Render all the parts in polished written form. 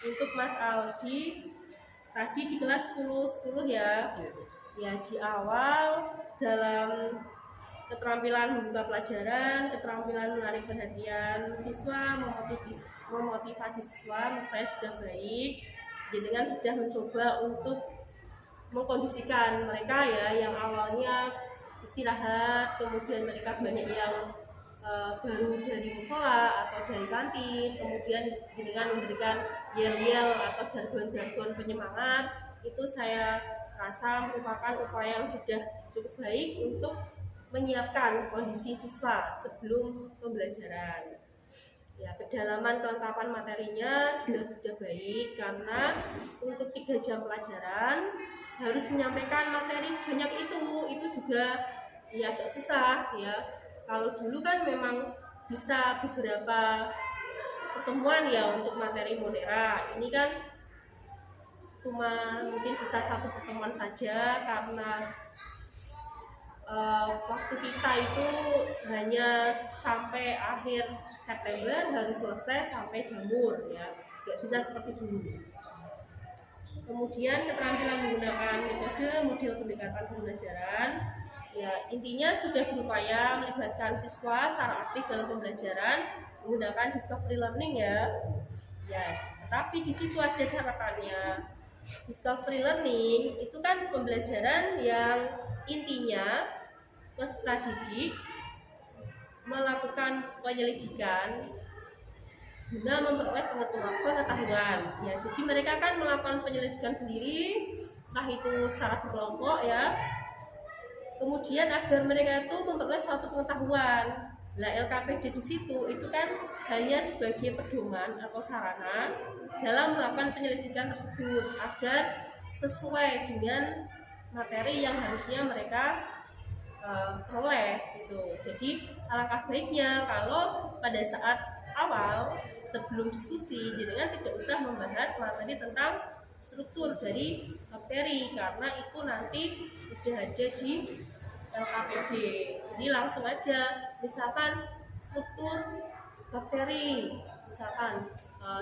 untuk Mas Aldi tadi di kelas 10 ya. Ya, di awal dalam keterampilan membuka pelajaran, keterampilan menarik perhatian siswa, memotivasi siswa, menurut saya sudah baik. Dengan sudah mencoba untuk mengkondisikan mereka ya, yang awalnya istirahat, kemudian mereka banyak yang baru dari musola atau dari kantin, kemudian dengan memberikan yel-yel atau jargon-jargon penyemangat, itu saya rasa merupakan upaya yang sudah cukup baik untuk menyiapkan kondisi siswa sebelum pembelajaran. Ya, kedalaman kelengkapan materinya juga sudah baik, karena untuk 3 jam pelajaran harus menyampaikan materi sebanyak itu juga ya agak susah ya. Kalau dulu kan memang bisa beberapa pertemuan ya untuk materi Monera. Ini kan cuma mungkin bisa 1 pertemuan saja, karena waktu kita itu hanya sampai akhir September, harus selesai sampai jamur ya, nggak bisa seperti dulu. Kemudian keterampilan menggunakan metode model pendekatan pembelajaran. Ya, intinya sudah berupaya melibatkan siswa secara aktif dalam pembelajaran menggunakan discovery learning ya. Ya, tapi di situ ada catatannya. Discovery learning itu kan pembelajaran yang intinya peserta didik melakukan penyelidikan guna memperoleh pengetahuan. Ya, jadi mereka kan melakukan penyelidikan sendiri, entah itu secara berkelompok ya. Kemudian agar mereka itu memperoleh suatu pengetahuan. Nah, LKPD di situ itu kan hanya sebagai pedoman atau sarana dalam melakukan penyelidikan tersebut agar sesuai dengan materi yang harusnya mereka peroleh gitu. Jadi alangkah baiknya kalau pada saat awal sebelum diskusi, jenengan tidak usah membahas materi tentang struktur dari bakteri, karena itu nanti sudah ada di LKPD. Jadi langsung aja, misalkan struktur bakteri, misalkan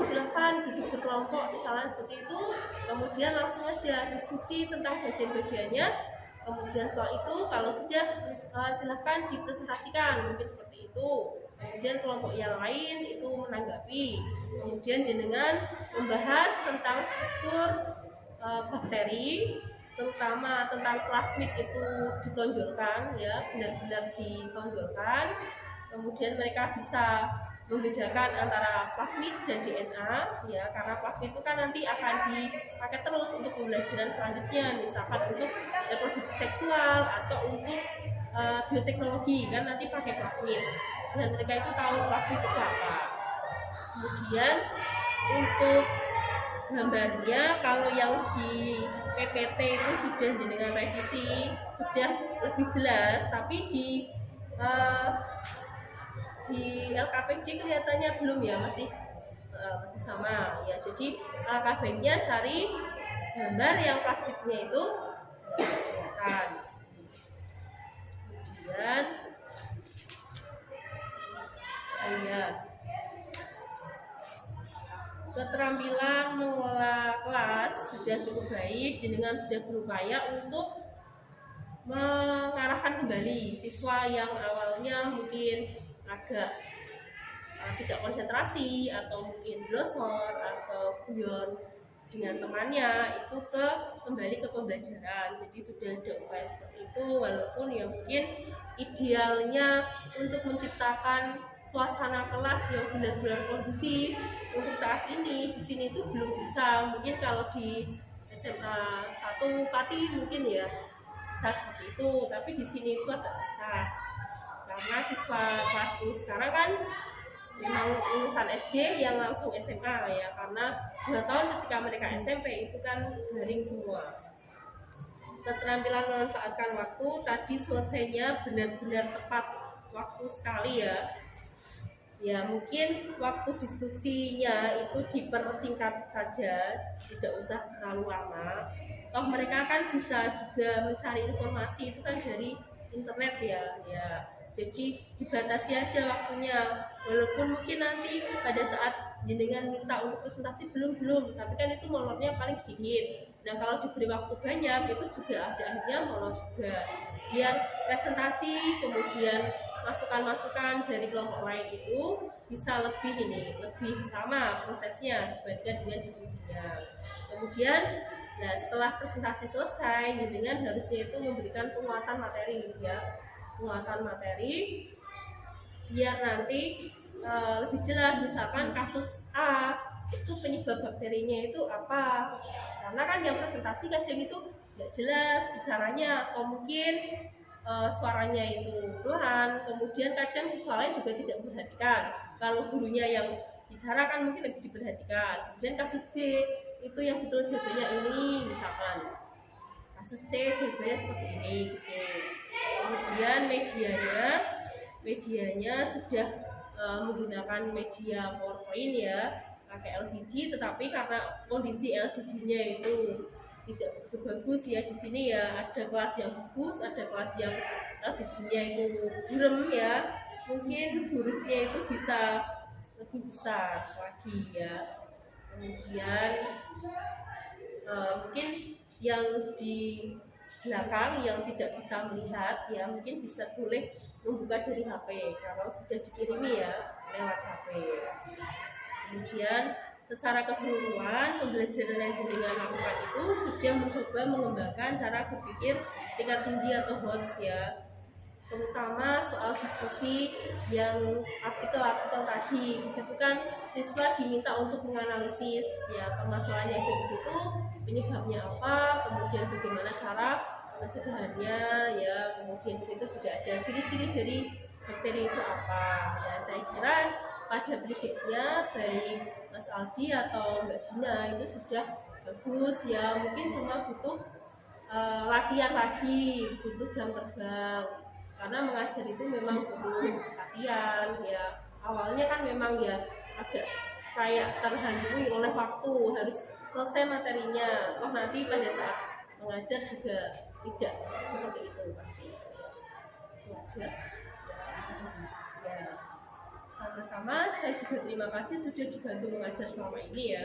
silahkan duduk berkelompok, misalnya seperti itu. Kemudian langsung aja diskusi tentang bagian-bagiannya. Kemudian setelah itu kalau sudah silahkan dipresentasikan, mungkin seperti itu. Kemudian kelompok yang lain itu menanggapi. Kemudian jenengan membahas tentang struktur bakteri, terutama tentang plasmid itu ditonjolkan ya, benar-benar ditonjolkan. Kemudian mereka bisa membedakan antara plasmid dan DNA ya, karena plasmid itu kan nanti akan dipakai terus untuk pembelajaran selanjutnya, misalkan untuk reproduksi seksual atau untuk bioteknologi kan nanti pakai plasmid, dan mereka itu tahu plasmid itu apa. Kemudian untuk gambarnya, kalau yang di PPT itu sudah jenengan revisi, sudah lebih jelas, tapi di LKPD kelihatannya belum ya, masih sama ya. Jadi alangkah baiknya cari gambar yang plastiknya itu kelihatan. Kemudian keterampilan mengelola kelas sudah cukup baik, jenengan sudah berupaya untuk mengarahkan kembali siswa yang awalnya mungkin agak tidak konsentrasi atau mungkin blosor atau guyon dengan temannya itu kembali ke pembelajaran. Jadi sudah ada upaya seperti itu, walaupun ya mungkin idealnya untuk menciptakan suasana kelas yang benar-benar kondusif untuk saat ini di sini itu belum bisa. Mungkin kalau di SMA 1 Pati mungkin ya bisa seperti itu, tapi di sini itu agak susah karena siswa kelas ini sekarang kan memang lulusan SD yang langsung SMA ya, karena 2 tahun ketika mereka SMP itu kan daring semua. Keterampilan memanfaatkan waktu tadi selesainya benar-benar tepat waktu sekali ya. Ya mungkin waktu diskusinya itu dipersingkat saja, tidak usah terlalu lama. Toh mereka kan bisa juga mencari informasi itu kan dari internet ya. Jadi dibatasi aja waktunya, walaupun mungkin nanti pada saat jenengan minta untuk presentasi belum, tapi kan itu molornya paling sedikit. Nah kalau diberi waktu banyak itu juga ada akhirnya molor juga. Biar presentasi kemudian masukan-masukan dari kelompok lain itu bisa lebih lama prosesnya dibandingkan dengan diskusinya. Kemudian, nah setelah presentasi selesai, jenengan harusnya itu memberikan penguatan materi ya, penguatan materi biar nanti lebih jelas. Misalkan kasus A itu penyebab bakterinya itu apa, karena kan yang presentasi kadang itu nggak jelas bicaranya, atau mungkin suaranya itu pelan, kemudian kadang siswanya juga tidak memperhatikan. Kalau gurunya yang bicara kan mungkin lebih diperhatikan. Kemudian kasus B itu yang betul jawabannya ini, misalkan kasus C jawabannya seperti ini gitu. Kemudian medianya sudah menggunakan media PowerPoint ya, pakai LCD, tetapi karena kondisi LCD-nya itu tidak begitu bagus ya di sini ya, ada kelas yang bagus, ada kelas yang LCD-nya itu burem ya, mungkin hurufnya itu bisa lebih besar lagi ya. Kemudian mungkin yang di belakang yang tidak bisa melihat ya mungkin bisa boleh membuka dari HP kalau sudah dikirimi ya lewat HP. Kemudian secara keseluruhan pembelajaran yang jenengan lakukan itu sudah mencoba mengembangkan cara berpikir tingkat tinggi atau HOTS ya, terutama soal diskusi yang artikel-artikel tadi. Di situ kan siswa diminta untuk menganalisis ya permasalahannya itu di situ, penyebabnya apa, kemudian bagaimana cara pencegahannya ya, kemudian di situ juga ada ciri-ciri dari bakteri itu apa ya. Saya kira pada prinsipnya baik Mas Aldi atau Mbak Dina itu sudah bagus ya, mungkin cuma butuh latihan lagi, butuh jam terbang, karena mengajar itu memang butuh latihan ya. Awalnya kan memang ya agak kayak terhantui oleh waktu, harus selesai materinya, toh nanti pada saat mengajar juga tidak seperti itu pasti. Mengajar ya, sama-sama. Saya juga terima kasih sudah dibantu mengajar selama ini ya.